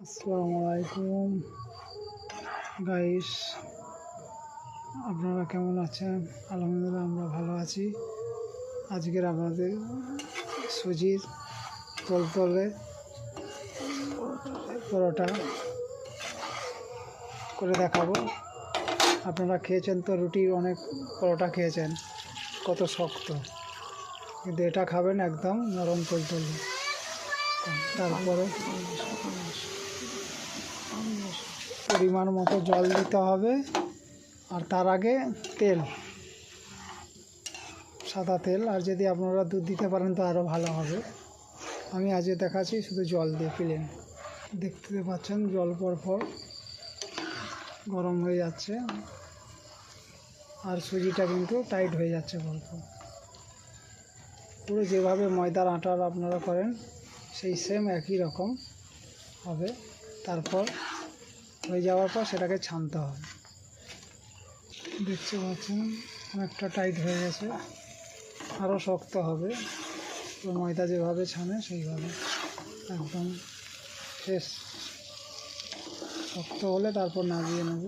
আসসালামু আলাইকুম গাইস, আপনারা কেমন আছেন? আলহামদুলিল্লাহ আমরা ভালো আছি। আজকের আপনাদের সুজির তলতলে পরোটা করে দেখাবো। আপনারা খেয়েছেন তো রুটি, অনেক পরোটা খেয়েছেন, কত শক্ত, কিন্তু এটা খাবেন একদম নরম তলতলে। তারপরে পরিমাণ মতো জল দিতে হবে, আর তার আগে তেল, সাদা তেল, আর যদি আপনারা দুধ দিতে পারেন তো আরও ভালো হবে। আমি আজ দেখাচ্ছি শুধু জল দিয়ে প্লেন। দেখতে পাচ্ছেন জল পরপর গরম হয়ে যাচ্ছে, আর সুজিটা কিন্তু টাইট হয়ে যাচ্ছে পরপর। পুরো যেভাবে ময়দার আটার আপনারা করেন সেই সেম একই রকম হবে। তারপর হয়ে যাওয়ার পর সেটাকে ছানতে হবে। দেখতে পাচ্ছেন অনেকটা টাইট হয়ে গেছে, আরও শক্ত হবে। তো ময়দা যেভাবে ছানে সেইভাবে একদম শেষ শক্ত হলে তারপর নামিয়ে নেব।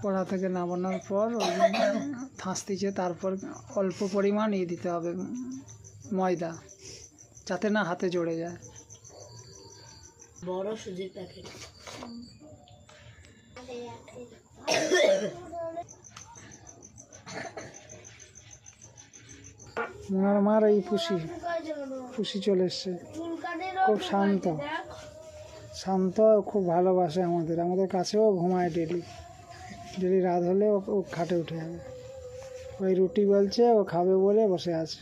কড়া থেকে নামানোর পর থাঁসতিছে, তারপর অল্প পরিমাণ দিতে হবে ময়দা, যাতে না হাতে জড়ে যায়। বড় সুজির প্যাকেট মোনার মার এই পুষি চলে এসছে, খুব শান্ত শান্ত, খুব ভালোবাসে আমাদের কাছেও ঘুমায় ডেলি রাত হলে ও খাটে উঠে যাবে। ওই রুটি বলছে ও খাবে বলে বসে আছে।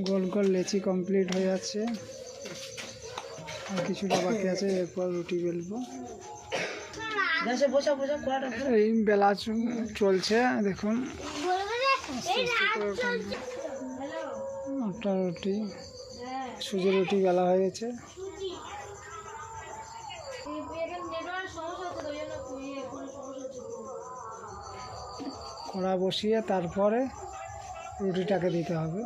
গোল গোল লেচি কমপ্লিট হয়ে যাচ্ছে, আর কিছুটা বাকি আছে, এরপর রুটি বেলবো। এই বেলা চলছে, দেখুন আটটা রুটি, সুজির রুটি বেলা হয়ে গেছে। কড়া বসিয়ে তারপরে রুটিটাকে দিতে হবে।